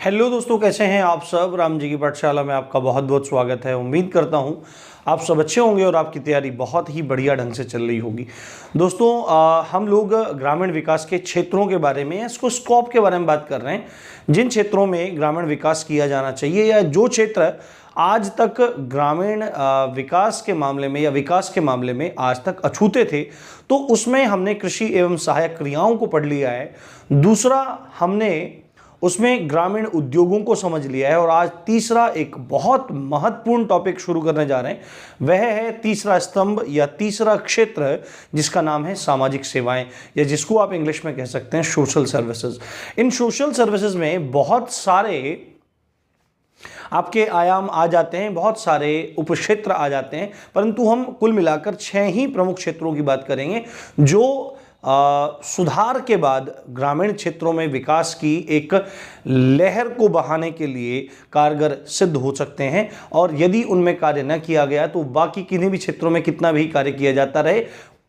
Hello दोस्तों, कैसे हैं आप सब। राम जी की पाठशाला में आपका बहुत बहुत स्वागत है। उम्मीद करता हूं आप सब अच्छे होंगे और आपकी तैयारी बहुत ही बढ़िया ढंग से चल रही होगी। दोस्तों हम लोग ग्रामीण विकास के क्षेत्रों के बारे में, इसको स्कोप के बारे में बात कर रहे हैं, जिन क्षेत्रों में ग्रामीण विकास किया जाना चाहिए या जो क्षेत्र आज तक ग्रामीण विकास के मामले में या विकास के मामले में आज तक अछूते थे, तो उसमें हमने कृषि एवं सहायक क्रियाओं को पढ़ लिया है। दूसरा, हमने उसमें ग्रामीण उद्योगों को समझ लिया है। और आज तीसरा एक बहुत महत्वपूर्ण टॉपिक शुरू करने जा रहे हैं, वह है तीसरा स्तंभ या तीसरा क्षेत्र, जिसका नाम है सामाजिक सेवाएं, या जिसको आप इंग्लिश में कह सकते हैं सोशल सर्विसेज। इन सोशल सर्विसेज में बहुत सारे आपके आयाम आ जाते हैं, बहुत सारे उपक्षेत्र आ जाते हैं, परंतु हम कुल मिलाकर 6 ही प्रमुख क्षेत्रों की बात करेंगे जो सुधार के बाद ग्रामीण क्षेत्रों में विकास की एक लहर को बहाने के लिए कारगर सिद्ध हो सकते हैं। और यदि उनमें कार्य न किया गया तो बाकी किन्हीं भी क्षेत्रों में कितना भी कार्य किया जाता रहे,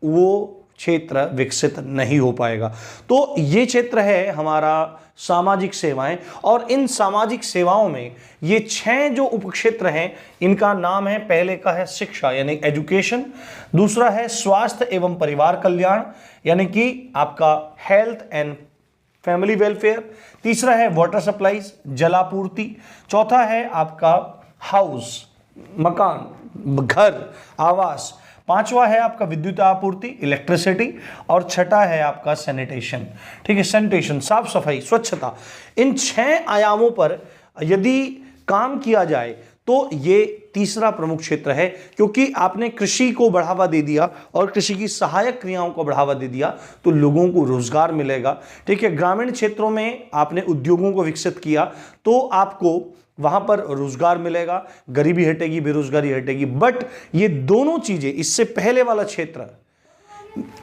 वो क्षेत्र विकसित नहीं हो पाएगा। तो ये क्षेत्र है हमारा सामाजिक सेवाएं, और इन सामाजिक सेवाओं में ये 6 जो उपक्षेत्र हैं, इनका नाम है, पहले का है शिक्षा यानी एजुकेशन, दूसरा है स्वास्थ्य एवं परिवार कल्याण यानी कि आपका हेल्थ एंड फैमिली वेलफेयर, तीसरा है वाटर सप्लाईज जलापूर्ति, चौथा है आपका हाउस मकान घर आवास, पांचवा है आपका विद्युत आपूर्ति इलेक्ट्रिसिटी, और छठा है आपका सैनिटेशन। ठीक है, सैनिटेशन साफ सफाई स्वच्छता। इन 6 आयामों पर यदि काम किया जाए तो ये तीसरा प्रमुख क्षेत्र है, क्योंकि आपने कृषि को बढ़ावा दे दिया और कृषि की सहायक क्रियाओं को बढ़ावा दे दिया तो लोगों को रोजगार मिलेगा। ठीक है, ग्रामीण क्षेत्रों में आपने उद्योगों को विकसित किया तो आपको वहां पर रोजगार मिलेगा, गरीबी हटेगी, बेरोजगारी हटेगी। बट ये दोनों चीजें, इससे पहले वाला क्षेत्र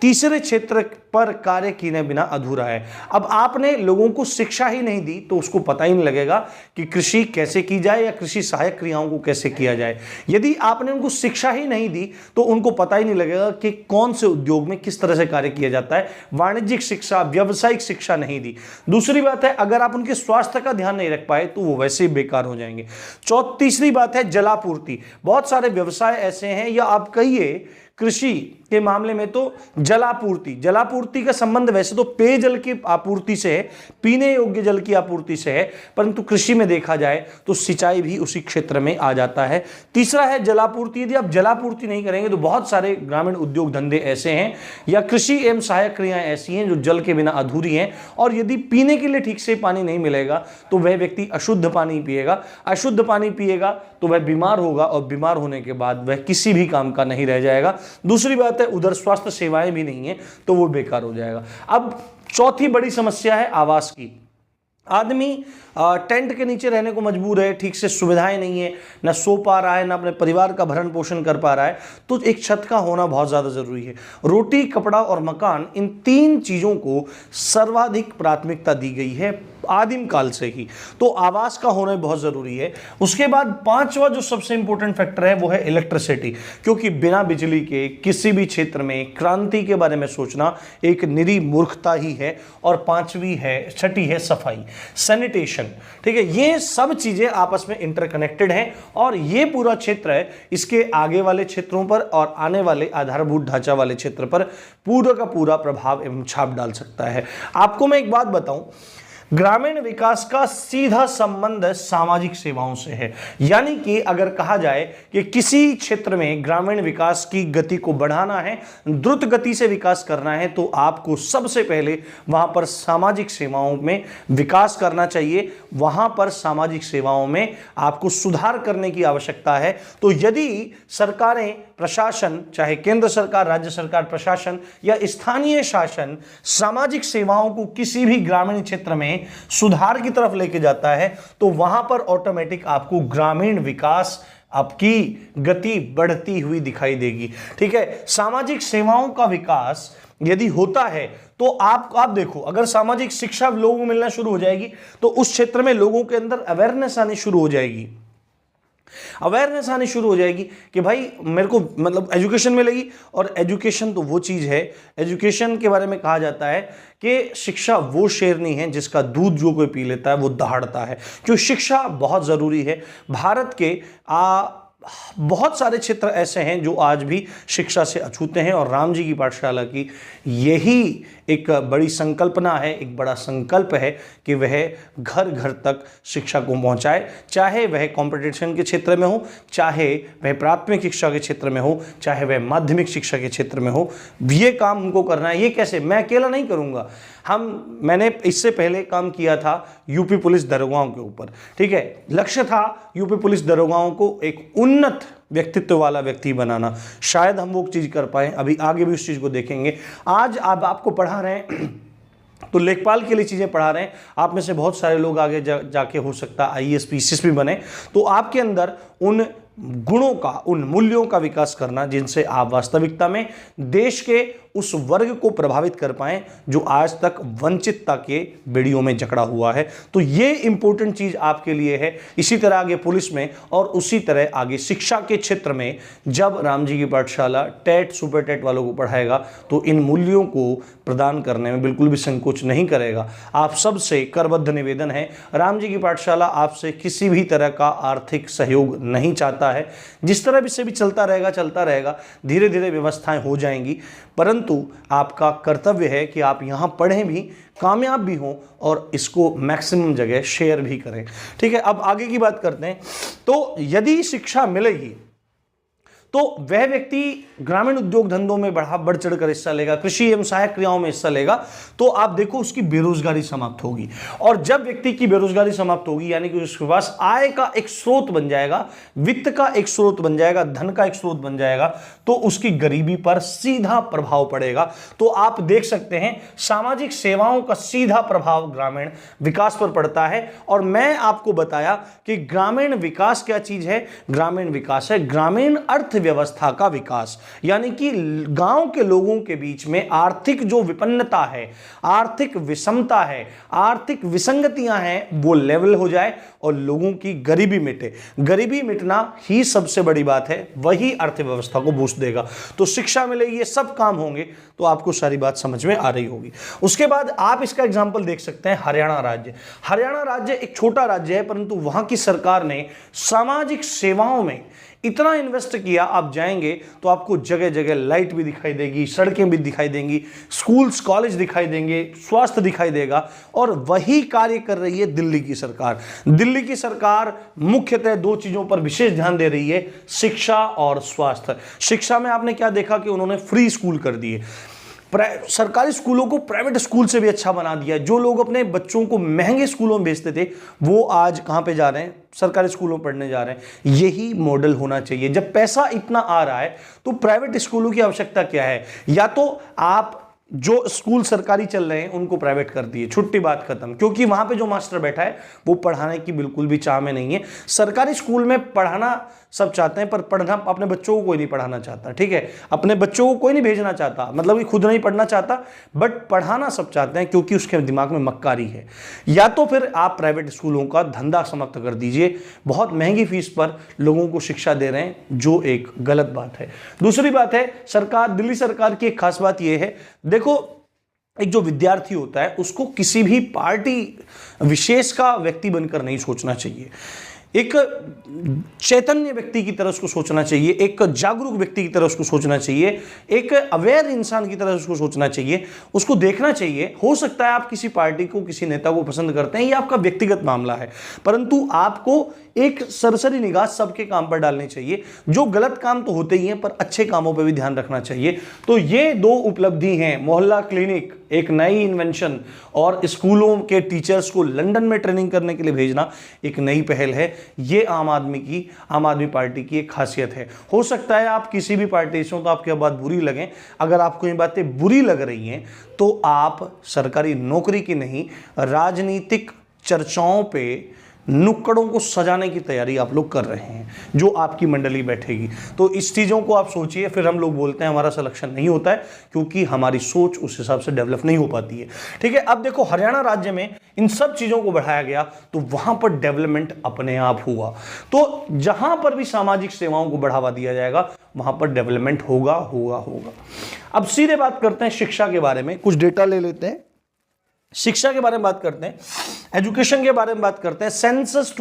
तीसरे क्षेत्र पर कार्य किए बिना अधूरा है। अब आपने लोगों को शिक्षा ही नहीं दी तो उसको पता ही नहीं लगेगा कि कृषि कैसे की जाए या कृषि सहायक क्रियाओं को कैसे किया जाए। यदि आपने उनको शिक्षा ही नहीं दी तो उनको पता ही नहीं लगेगा कि कौन से उद्योग में किस तरह से कार्य किया जाता है। वाणिज्यिक शिक्षा, व्यावसायिक शिक्षा नहीं दी। दूसरी बात है, अगर आप उनके स्वास्थ्य का ध्यान नहीं रख पाए तो वो वैसे ही बेकार हो जाएंगे। तीसरी बात है जलापूर्ति। बहुत सारे व्यवसाय ऐसे हैं, या आप कहिए कृषि के मामले में तो जलापूर्ति का संबंध वैसे तो पेयजल की आपूर्ति से है, पीने योग्य जल की आपूर्ति से है, परंतु कृषि में देखा जाए तो सिंचाई भी उसी क्षेत्र में आ जाता है। तीसरा है जलापूर्ति। यदि आप जलापूर्ति नहीं करेंगे तो बहुत सारे ग्रामीण उद्योग धंधे ऐसे हैं या कृषि एवं सहायक क्रियाएं ऐसी हैं जो जल के बिना अधूरी हैं, और यदि पीने के लिए ठीक से पानी नहीं मिलेगा तो वह व्यक्ति अशुद्ध पानी पिएगा, अशुद्ध पानी पिएगा तो वह बीमार होगा, और बीमार होने के बाद वह किसी भी काम का नहीं रह जाएगा। दूसरी बात है, उधर स्वास्थ्य सेवाएं भी नहीं है तो वो बेकार हो जाएगा। अब चौथी बड़ी समस्या है आवास की। आदमी टेंट के नीचे रहने को मजबूर है, ठीक से सुविधाएं नहीं है, ना सो पा रहा है, ना अपने परिवार का भरण पोषण कर पा रहा है, तो एक छत का होना बहुत ज़्यादा ज़रूरी है। रोटी, कपड़ा और मकान, इन 3 चीज़ों को सर्वाधिक प्राथमिकता दी गई है आदिम काल से ही, तो आवास का होना बहुत ज़रूरी है। उसके बाद 5वां जो सबसे इंपॉर्टेंट फैक्टर है वो है इलेक्ट्रिसिटी, क्योंकि बिना बिजली के किसी भी क्षेत्र में क्रांति के बारे में सोचना एक निरी मूर्खता ही है। और 6ठी है सफाई, सैनिटेशन। ठीक है, ये सब चीजें आपस में इंटरकनेक्टेड हैं, और ये पूरा क्षेत्र है, इसके आगे वाले क्षेत्रों पर और आने वाले आधारभूत ढांचा वाले क्षेत्र पर पूरा का पूरा प्रभाव एवं छाप डाल सकता है। आपको मैं एक बात बताऊं, ग्रामीण विकास का सीधा संबंध सामाजिक सेवाओं से है। यानी कि अगर कहा जाए कि किसी क्षेत्र में ग्रामीण विकास की गति को बढ़ाना है, द्रुत गति से विकास करना है, तो आपको सबसे पहले वहां पर सामाजिक सेवाओं में विकास करना चाहिए, वहां पर सामाजिक सेवाओं में आपको सुधार करने की आवश्यकता है। तो यदि सरकारें, प्रशासन, चाहे केंद्र सरकार, राज्य सरकार, प्रशासन या स्थानीय शासन सामाजिक सेवाओं को किसी भी ग्रामीण क्षेत्र में सुधार की तरफ लेके जाता है, तो वहां पर ऑटोमेटिक आपको ग्रामीण विकास आपकी गति बढ़ती हुई दिखाई देगी। ठीक है, सामाजिक सेवाओं का विकास यदि होता है तो आप देखो, अगर सामाजिक शिक्षा लोगों को मिलना शुरू हो जाएगी तो उस क्षेत्र में लोगों के अंदर अवेयरनेस आनी शुरू हो जाएगी। अवेयरनेस आनी शुरू हो जाएगी कि भाई मेरे को मतलब एजुकेशन मिलेगी। और एजुकेशन तो वो चीज़ है, एजुकेशन के बारे में कहा जाता है कि शिक्षा वो शेरनी है जिसका दूध जो कोई पी लेता है वो दहाड़ता है। क्यों? शिक्षा बहुत ज़रूरी है। भारत के बहुत सारे क्षेत्र ऐसे हैं जो आज भी शिक्षा से अछूते हैं, और राम जी की पाठशाला की यही एक बड़ी संकल्पना है, एक बड़ा संकल्प है कि वह घर घर तक शिक्षा को पहुंचाए, चाहे वह कंपटीशन के क्षेत्र में हो, चाहे वह प्राथमिक शिक्षा के क्षेत्र में हो, चाहे वह माध्यमिक शिक्षा के क्षेत्र में हो। ये काम उनको करना है। ये कैसे? मैं अकेला नहीं करूंगा। मैंने इससे पहले काम किया था यूपी पुलिस दरोगाओं के ऊपर, ठीक है। लक्ष्य था यूपी पुलिस दरोगाओं को एक उन्नत व्यक्तित्व वाला व्यक्ति बनाना। शायद हम वो चीज़ कर पाए, अभी आगे भी उस चीज़ को देखेंगे। आज आप आपको पढ़ा रहे हैं तो लेखपाल के लिए चीज़ें पढ़ा रहे हैं। आप में से बहुत सारे लोग आगे जाके हो सकता है आईएएस पीसीएस भी बने। तो आपके अंदर उन गुणों का, उन मूल्यों का विकास करना जिनसे आप वास्तविकता में देश के उस वर्ग को प्रभावित कर पाएं जो आज तक वंचितता के बेड़ियों में जकड़ा हुआ है। तो ये इंपॉर्टेंट चीज आपके लिए है। इसी तरह आगे पुलिस में और उसी तरह आगे शिक्षा के क्षेत्र में जब राम जी की पाठशाला टेट सुपर टेट वालों को पढ़ाएगा तो इन मूल्यों को प्रदान करने में बिल्कुल भी संकोच नहीं करेगा। आप सबसे करबद्ध निवेदन है, राम जी की पाठशाला आपसे किसी भी तरह का आर्थिक सहयोग नहीं चाहता है। जिस तरह से भी चलता रहेगा, धीरे धीरे व्यवस्थाएं हो जाएंगी, परंतु आपका कर्तव्य है कि आप यहाँ पढ़ें भी, कामयाब भी हों और इसको मैक्सिमम जगह शेयर भी करें। ठीक है, अब आगे की बात करते हैं। तो यदि शिक्षा मिलेगी तो वह व्यक्ति ग्रामीण उद्योग धंधों में बढ़ चढ़कर हिस्सा लेगा, कृषि एवं सहायक क्रियाओं में हिस्सा लेगा, तो आप देखो उसकी बेरोजगारी समाप्त होगी। और जब व्यक्ति की बेरोजगारी समाप्त होगी यानी कि उसके पास आय का एक स्रोत बन जाएगा, वित्त का एक स्रोत बन जाएगा, धन का एक स्रोत बन जाएगा, तो उसकी गरीबी पर सीधा प्रभाव पड़ेगा। तो आप देख सकते हैं सामाजिक सेवाओं का सीधा प्रभाव ग्रामीण विकास पर पड़ता है। और मैं आपको बताया कि ग्रामीण विकास क्या चीज है। ग्रामीण विकास है ग्रामीण अर्थव्यवस्था का विकास, यानी कि गांव के लोगों के बीच में आर्थिक जो विपन्नता है, आर्थिक विषमता है, आर्थिक विसंगतियां हैं, वो लेवल हो जाए और लोगों की गरीबी मिटे। गरीबी मिटना ही सबसे बड़ी बात है, वही अर्थव्यवस्था को बूस्ट देगा। तो शिक्षा मिलेगी, ये सब काम होंगे, तो आपको सारी बात समझ में आ रही होगी। उसके बाद आप इसका एग्जाम्पल देख सकते हैं हरियाणा राज्य। हरियाणा राज्य एक छोटा राज्य है, परंतु वहां की सरकार ने सामाजिक सेवाओं में इतना इन्वेस्ट किया। आप जाएंगे तो आपको जगह जगह लाइट भी दिखाई देगी, सड़कें भी दिखाई देंगी, स्कूल्स कॉलेज दिखाई देंगे, स्वास्थ्य दिखाई देगा। और वही कार्य कर रही है दिल्ली की सरकार। दिल्ली की सरकार मुख्यतः दो चीजों पर विशेष ध्यान दे रही है, शिक्षा और स्वास्थ्य। शिक्षा में आपने क्या देखा कि उन्होंने फ्री स्कूल कर दिए, सरकारी स्कूलों को प्राइवेट स्कूल से भी अच्छा बना दिया। जो लोग अपने बच्चों को महंगे स्कूलों में भेजते थे वो आज कहां पे जा रहे हैं? सरकारी स्कूलों में पढ़ने जा रहे हैं। यही मॉडल होना चाहिए। जब पैसा इतना आ रहा है तो प्राइवेट स्कूलों की आवश्यकता क्या है? या तो आप जो स्कूल सरकारी चल रहे हैं उनको प्राइवेट कर दिए, छुट्टी बात खत्म, क्योंकि वहां पे जो मास्टर बैठा है वो पढ़ाने की बिल्कुल भी चाह में नहीं है। सरकारी स्कूल में पढ़ाना सब चाहते हैं पर पढ़ना अपने बच्चों को कोई नहीं पढ़ाना चाहता। ठीक है, अपने बच्चों को कोई नहीं भेजना चाहता, मतलब कि खुद नहीं पढ़ना चाहता, बट पढ़ाना सब चाहते हैं क्योंकि उसके दिमाग में मक्कारी है। या तो फिर आप प्राइवेट स्कूलों का धंधा समाप्त कर दीजिए, बहुत महंगी फीस पर लोगों को शिक्षा दे रहे हैं, जो एक गलत बात है। दूसरी बात है सरकार, दिल्ली सरकार की एक खास बात यह है, देखो एक जो विद्यार्थी होता है उसको किसी भी पार्टी विशेष का व्यक्ति बनकर नहीं सोचना चाहिए। एक चैतन्य व्यक्ति की तरह उसको सोचना चाहिए, एक जागरूक व्यक्ति की तरह उसको सोचना चाहिए, एक अवेयर इंसान की तरह उसको सोचना चाहिए, उसको देखना चाहिए। हो सकता है आप किसी पार्टी को, किसी नेता को पसंद करते हैं, ये आपका व्यक्तिगत मामला है, परंतु आपको एक सरसरी निगाह सबके काम पर डालनी चाहिए। जो गलत काम तो होते ही हैं, पर अच्छे कामों पर भी ध्यान रखना चाहिए। तो ये दो उपलब्धि हैं, मोहल्ला क्लिनिक एक नई इन्वेंशन और स्कूलों के टीचर्स को लंदन में ट्रेनिंग करने के लिए भेजना एक नई पहल है। ये आम आदमी पार्टी की एक खासियत है। हो सकता है आप किसी भी पार्टी से हो तो आपकी बात बुरी लगे। अगर आपको ये बातें बुरी लग रही हैं तो आप सरकारी नौकरी की नहीं, राजनीतिक चर्चाओं पे नुक्कड़ों को सजाने की तैयारी आप लोग कर रहे हैं, जो आपकी मंडली बैठेगी। तो इस चीज़ों को आप सोचिए, फिर हम लोग बोलते हैं हमारा सिलेक्शन नहीं होता है क्योंकि हमारी सोच उस हिसाब से डेवलप नहीं हो पाती है। ठीक है, अब देखो हरियाणा राज्य में इन सब चीज़ों को बढ़ाया गया तो वहां पर डेवलपमेंट अपने आप हुआ। तो जहां पर भी सामाजिक सेवाओं को बढ़ावा दिया जाएगा वहां पर डेवलपमेंट होगा होगा होगा। अब सीधे बात करते हैं शिक्षा के बारे में, कुछ डेटा ले लेते हैं। शिक्षा के बारे में बात करते हैं, एजुकेशन के बारे में बात करते हैं। सेंसस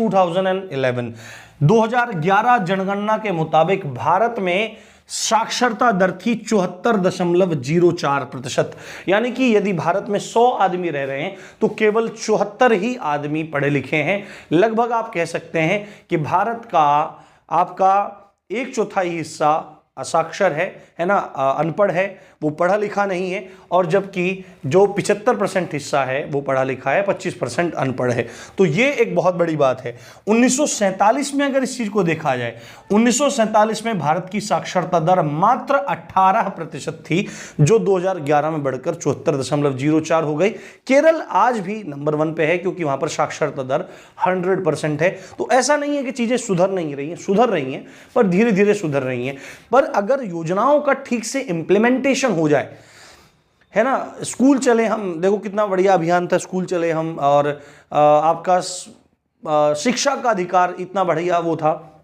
2011 जनगणना के मुताबिक भारत में साक्षरता दर थी 74.04%। यानी कि यदि भारत में 100 आदमी रह रहे हैं तो केवल 74 ही आदमी पढ़े लिखे हैं। लगभग आप कह सकते हैं कि भारत का आपका 1/4 हिस्सा असाक्षर है ना, अनपढ़ है, वो पढ़ा लिखा नहीं है। और जबकि जो 75% हिस्सा है वो पढ़ा लिखा है, 25% अनपढ़ है। तो ये एक बहुत बड़ी बात है। 1947 में अगर इस चीज को देखा जाए, 1947 में भारत की साक्षरता दर मात्र 18% थी, जो 2011 में बढ़कर 74.04 हो गई। केरल आज भी नंबर 1 पे है क्योंकि वहां पर साक्षरता दर 100% है। तो ऐसा नहीं है कि चीजें सुधर नहीं रही हैं, सुधर रही हैं, पर धीरे धीरे सुधर रही हैं। पर अगर योजनाओं का ठीक से इंप्लीमेंटेशन हो जाए, है ना, स्कूल चले हम, देखो कितना बढ़िया अभियान था, स्कूल चले हम, और आपका शिक्षा का अधिकार इतना बढ़िया वो था।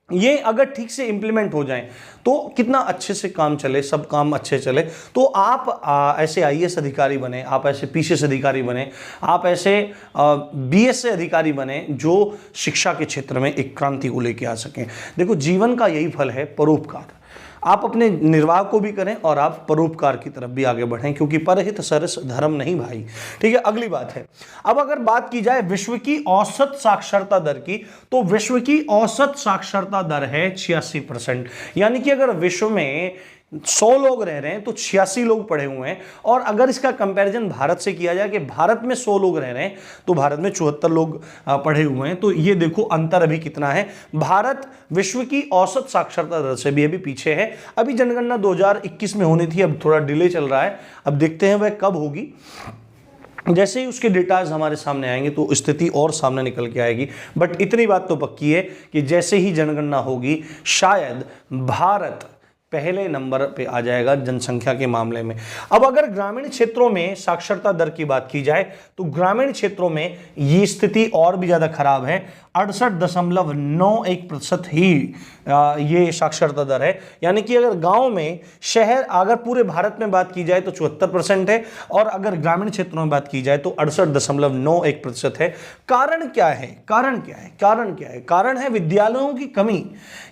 ये अगर ठीक से इंप्लीमेंट हो जाए तो कितना अच्छे से काम चले, सब काम अच्छे चले। तो आप ऐसे आईएएस अधिकारी बने, आप ऐसे पीसीएस अधिकारी बने, आप ऐसे बीएसए अधिकारी बने जो शिक्षा के क्षेत्र में एक क्रांति को लेके आ सकें। देखो जीवन का यही फल है परोपकार। आप अपने निर्वाह को भी करें और आप परोपकार की तरफ भी आगे बढ़ें, क्योंकि परहित सरस धर्म नहीं भाई। ठीक है, अगली बात है, अब अगर बात की जाए विश्व की औसत साक्षरता दर की, तो विश्व की औसत साक्षरता दर है 86%। यानी कि अगर विश्व में 100 लोग रह रहे हैं तो 86 लोग पढ़े हुए हैं। और अगर इसका कंपैरिजन भारत से किया जाए कि भारत में 100 लोग रह रहे हैं तो भारत में 74 लोग पढ़े हुए हैं। तो ये देखो अंतर अभी कितना है। भारत विश्व की औसत साक्षरता दर से भी अभी पीछे है। अभी जनगणना 2021 में होनी थी, अब थोड़ा डिले चल रहा है, अब देखते हैं वह कब होगी। जैसे ही उसके डेटाज हमारे सामने आएंगे तो स्थिति और सामने निकल के आएगी। बट इतनी बात तो पक्की है कि जैसे ही जनगणना होगी शायद भारत पहले नंबर पे आ जाएगा जनसंख्या के मामले में। अब अगर ग्रामीण क्षेत्रों में साक्षरता दर की बात की जाए तो ग्रामीण क्षेत्रों में ये स्थिति और भी ज्यादा खराब है। 68.91% ही ये साक्षरता दर है। यानी कि अगर गांव में, शहर, अगर पूरे भारत में बात की जाए तो 74% है, और अगर ग्रामीण क्षेत्रों में बात की जाए तो 68.91% है। कारण क्या है? कारण क्या है? कारण क्या है? कारण है विद्यालयों की कमी,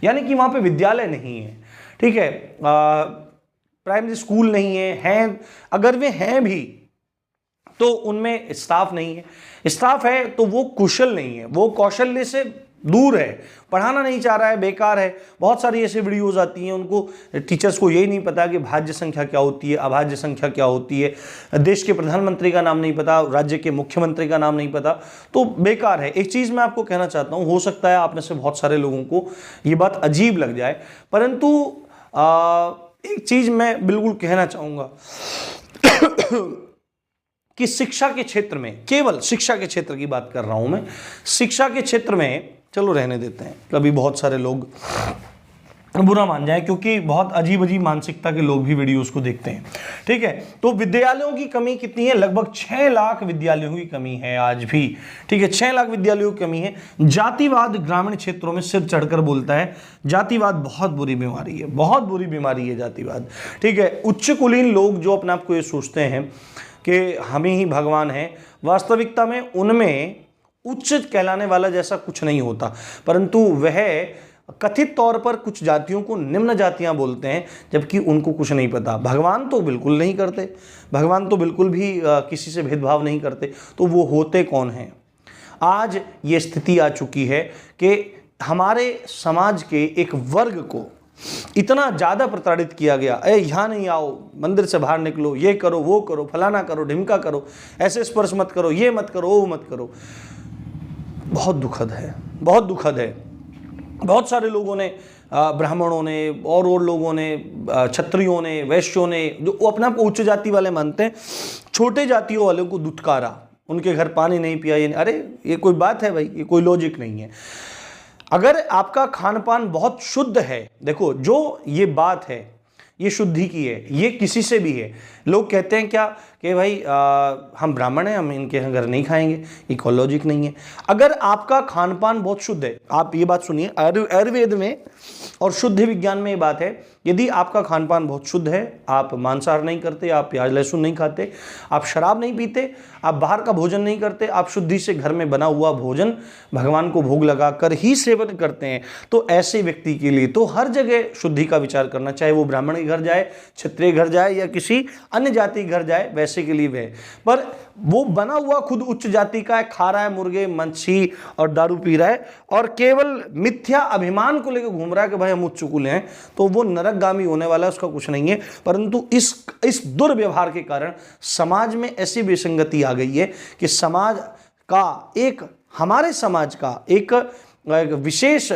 यानी कि वहां पे विद्यालय नहीं है। ठीक है, प्राइमरी स्कूल नहीं है, अगर वे हैं भी तो उनमें स्टाफ नहीं है। स्टाफ है तो वो कुशल नहीं है, वो कौशल्य से दूर है, पढ़ाना नहीं चाह रहा है, बेकार है। बहुत सारी ऐसी वीडियोस आती हैं, उनको टीचर्स को यही नहीं पता कि भाज्य संख्या क्या होती है, अभाज्य संख्या क्या होती है, देश के प्रधानमंत्री का नाम नहीं पता, राज्य के मुख्यमंत्री का नाम नहीं पता, तो बेकार है। एक चीज़ मैं आपको कहना चाहता हूँ, हो सकता है आप में से बहुत सारे लोगों को ये बात अजीब लग जाए, परंतु एक चीज मैं बिल्कुल कहना चाहूंगा कि शिक्षा के क्षेत्र में, केवल शिक्षा के क्षेत्र की बात कर रहा हूं मैं, शिक्षा के क्षेत्र में, चलो रहने देते हैं, कभी बहुत सारे लोग बुरा मान जाए क्योंकि बहुत अजीब अजीब मानसिकता के लोग भी वीडियोस को देखते हैं। ठीक है, तो विद्यालयों की कमी कितनी है? लगभग 6 लाख विद्यालयों की कमी है आज भी। ठीक है, 6 लाख विद्यालयों की कमी है। जातिवाद ग्रामीण क्षेत्रों में सिर चढ़कर बोलता है। जातिवाद बहुत बुरी बीमारी है, बहुत बुरी बीमारी है जातिवाद। ठीक है, उच्च कुलीन लोग जो अपने आप को ये सोचते हैं कि हम ही भगवान हैं, वास्तविकता में उनमें उच्च कहलाने वाला जैसा कुछ नहीं होता, परंतु वह कथित तौर पर कुछ जातियों को निम्न जातियां बोलते हैं, जबकि उनको कुछ नहीं पता। भगवान तो बिल्कुल नहीं करते, भगवान तो बिल्कुल भी किसी से भेदभाव नहीं करते, तो वो होते कौन हैं? आज ये स्थिति आ चुकी है कि हमारे समाज के एक वर्ग को इतना ज़्यादा प्रताड़ित किया गया, अरे यहाँ नहीं आओ, मंदिर से बाहर निकलो, ये करो, वो करो, फलाना करो, ढिमका करो, ऐसे स्पर्श मत करो, ये मत करो, वो मत करो। बहुत दुखद है, बहुत दुखद है। बहुत सारे लोगों ने, ब्राह्मणों ने और लोगों ने, क्षत्रियों ने, वैश्यों ने, जो अपने आप को उच्च जाति वाले मानते हैं, छोटे जातियों वालों को दुत्कारा। उनके घर पानी नहीं पिया, ये अरे ये कोई बात है भाई, ये कोई लॉजिक नहीं है। अगर आपका खान पान बहुत शुद्ध है, देखो जो ये बात है ये शुद्धि की है, ये किसी से भी है। लोग कहते हैं क्या कि भाई हम ब्राह्मण हैं, हम इनके यहाँ घर नहीं खाएंगे, ये कोई लॉजिक नहीं है। अगर आपका खान पान बहुत शुद्ध है, आप ये बात सुनिए, आयुर्वेद में और शुद्ध विज्ञान में ये बात है, यदि आपका खान पान बहुत शुद्ध है, आप मांसाहार नहीं करते, आप प्याज लहसुन नहीं खाते, आप शराब नहीं पीते, आप बाहर का भोजन नहीं करते, आप शुद्धि से घर में बना हुआ भोजन भगवान को भोग लगाकर ही सेवन करते हैं, तो ऐसे व्यक्ति के लिए तो हर जगह शुद्धि का विचार करना, चाहे वो ब्राह्मण के घर जाए, क्षत्रिय घर जाए या किसी अन्य जाति के घर जाए, वैसे के लिए वह। पर वो बना हुआ खुद उच्च जाति का है, खा रहा है मुर्गे मच्छी और दारू पी रहा है और केवल मिथ्या अभिमान को लेकर घूम रहा है कि भाई हम उच्च कुल हैं, तो वो नरकगामी होने वाला है, उसका कुछ नहीं है। परंतु इस दुर्व्यवहार के कारण समाज में ऐसी विसंगति आ गई है कि समाज का हमारे समाज का एक विशेष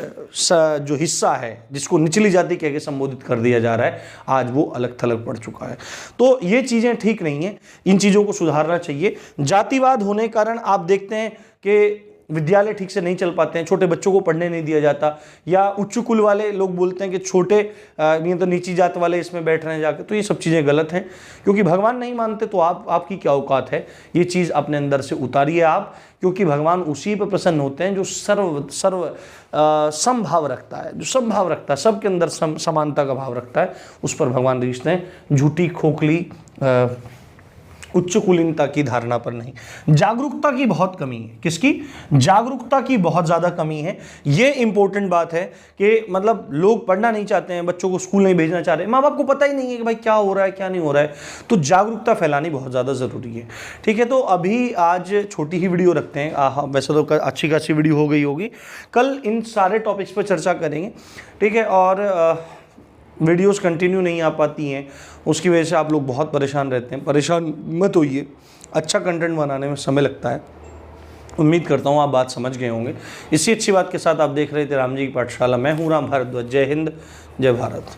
जो हिस्सा है जिसको निचली जाति कह के संबोधित कर दिया जा रहा है, आज वो अलग थलग पड़ चुका है। तो ये चीज़ें ठीक नहीं है, इन चीज़ों को सुधारना चाहिए। जातिवाद होने के कारण आप देखते हैं कि विद्यालय ठीक से नहीं चल पाते हैं, छोटे बच्चों को पढ़ने नहीं दिया जाता, या उच्च कुल वाले लोग बोलते हैं कि छोटे ये तो नीची जात वाले इसमें बैठ रहे हैं जाके। तो ये सब चीज़ें गलत हैं, क्योंकि भगवान नहीं मानते तो आपकी क्या औकात है। ये चीज़ अपने अंदर से उतारिए आप, क्योंकि भगवान उसी पर प्रसन्न होते हैं जो सर्व समभाव रखता है, जो समभाव रखता है, सबके अंदर समानता का भाव रखता है, उस पर भगवान रीझते हैं, झूठी खोखली उच्च कुलीनता की धारणा पर नहीं। जागरूकता की बहुत कमी है। किसकी? जागरूकता की बहुत ज़्यादा कमी है। ये इंपॉर्टेंट बात है कि मतलब लोग पढ़ना नहीं चाहते हैं, बच्चों को स्कूल नहीं भेजना चाह रहे, माँ बाप को पता ही नहीं है कि भाई क्या हो रहा है क्या नहीं हो रहा है। तो जागरूकता फैलानी बहुत ज़्यादा ज़रूरी है। ठीक है, तो अभी आज छोटी ही वीडियो रखते हैं, वैसे तो अच्छी खासी वीडियो हो गई होगी, कल इन सारे टॉपिक्स पर चर्चा करेंगे। ठीक है, और वीडियोस कंटिन्यू नहीं आ पाती हैं, उसकी वजह से आप लोग बहुत परेशान रहते हैं। परेशान मत होइए, अच्छा कंटेंट बनाने में समय लगता है। उम्मीद करता हूँ आप बात समझ गए होंगे। इसी अच्छी बात के साथ आप देख रहे थे राम जी की पाठशाला। मैं हूँ राम भारद्वाज। जय हिंद, जय भारत।